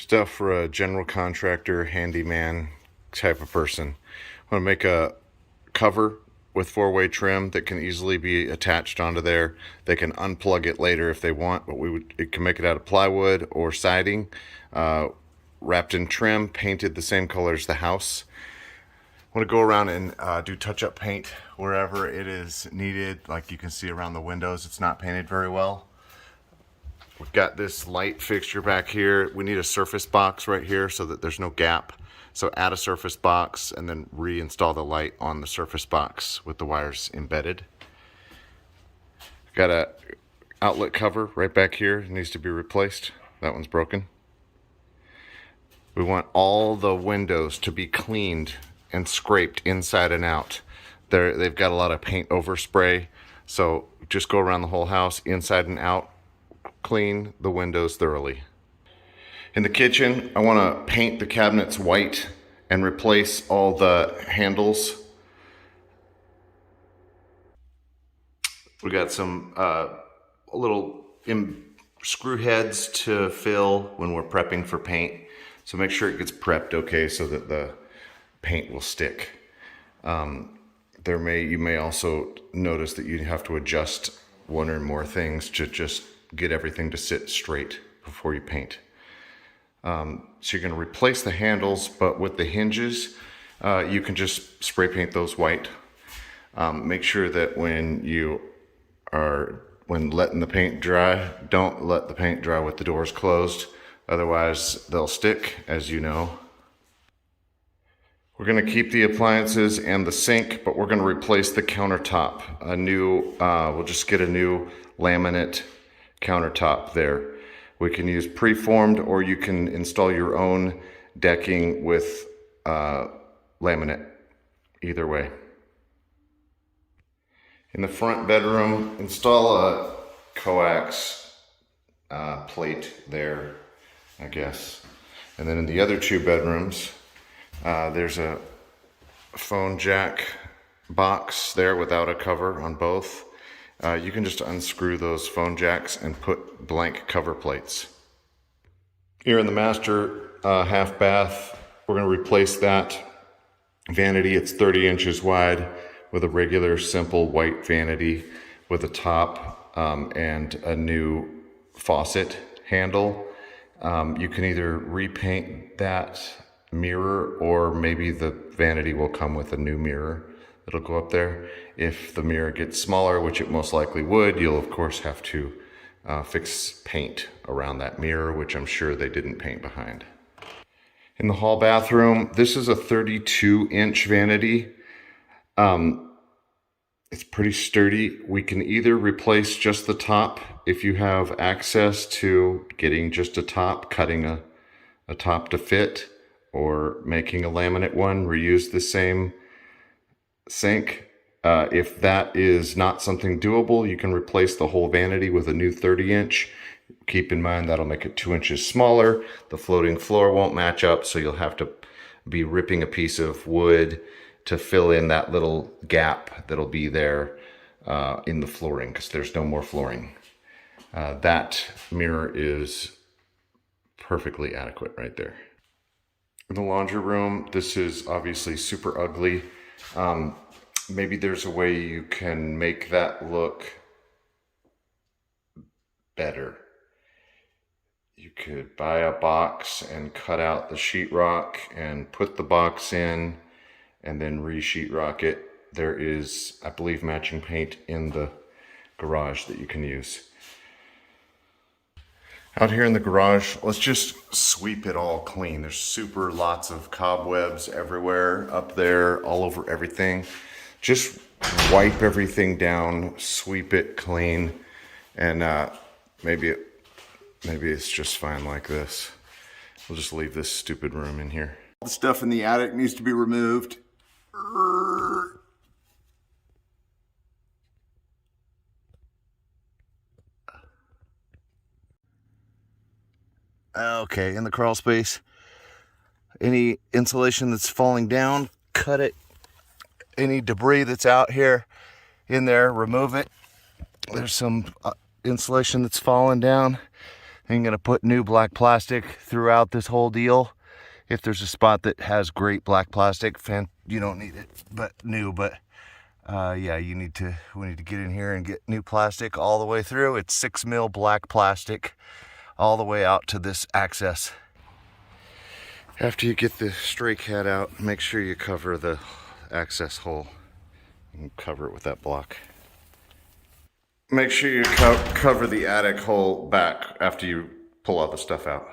Stuff for a general contractor, handyman type of person. I want to make a cover with four-way trim that can easily be attached onto there. They can unplug it later if they want, but it can make it out of plywood or siding, wrapped in trim, painted the same color as the house. I want to go around and do touch-up paint wherever it is needed. Like you can see around the windows, it's not painted very well. We've got this light fixture back here. We need a surface box right here so that there's no gap. So add a surface box and then reinstall the light on the surface box with the wires embedded. Got a outlet cover right back here. It needs to be replaced. That one's broken. We want all the windows to be cleaned and scraped inside and out. They've got a lot of paint overspray, so just go around the whole house, inside and out, clean the windows thoroughly. In the kitchen, I want to paint the cabinets white and replace all the handles. We got some little screw heads to fill when we're prepping for paint. So make sure it gets prepped okay so that the paint will stick. You may also notice that you have to adjust one or more things to just get everything to sit straight before you paint. So you're going to replace the handles, but with the hinges, you can just spray paint those white. Make sure that when letting the paint dry, don't let the paint dry with the doors closed. Otherwise, they'll stick, as you know. We're going to keep the appliances and the sink, but we're going to replace the countertop. We'll just get a new laminate countertop there. We can use preformed, or you can install your own decking with laminate, either way. In the front bedroom, install a coax plate there, I guess. And then in the other two bedrooms, there's a phone jack box there without a cover on both. You can just unscrew those phone jacks and put blank cover plates. Here in the master half bath, we're going to replace that vanity. It's 30 inches wide with a regular simple white vanity with a top and a new faucet handle. You can either repaint that mirror, or maybe the vanity will come with a new mirror that'll go up there. If the mirror gets smaller, which it most likely would, you'll of course have to fix paint around that mirror, which I'm sure they didn't paint behind. In the hall bathroom, this is a 32-inch vanity. It's pretty sturdy. We can either replace just the top if you have access to getting just a top, cutting a top to fit, or making a laminate one, reuse the same sink. If that is not something doable, you can replace the whole vanity with a new 30-inch. Keep in mind that'll make it 2 inches smaller. The floating floor won't match up, so you'll have to be ripping a piece of wood to fill in that little gap that'll be there in the flooring, because there's no more flooring. That mirror is perfectly adequate right there. In the laundry room, this is obviously super ugly. Maybe there's a way you can make that look better. You could buy a box and cut out the sheetrock and put the box in and then re-sheetrock it. There is, I believe, matching paint in the garage that you can use. Out here in the garage, let's just sweep it all clean. There's lots of cobwebs everywhere, up there, all over everything. Just wipe everything down, sweep it clean, and maybe it's just fine like this. We'll just leave this stupid room in here. All the stuff in the attic needs to be removed. Okay, in the crawl space, any insulation that's falling down, cut it. Any debris that's out here in there, remove it. There's some insulation that's fallen down. I'm gonna put new black plastic throughout this whole deal. If there's a spot that has great black plastic, you don't need it, but yeah, we need to get in here and get new plastic all the way through. It's 6 mil black plastic all the way out to this access. After you get the stray cat out, make sure you cover the access hole and cover it with that block. Make sure you cover the attic hole back after you pull all the stuff out.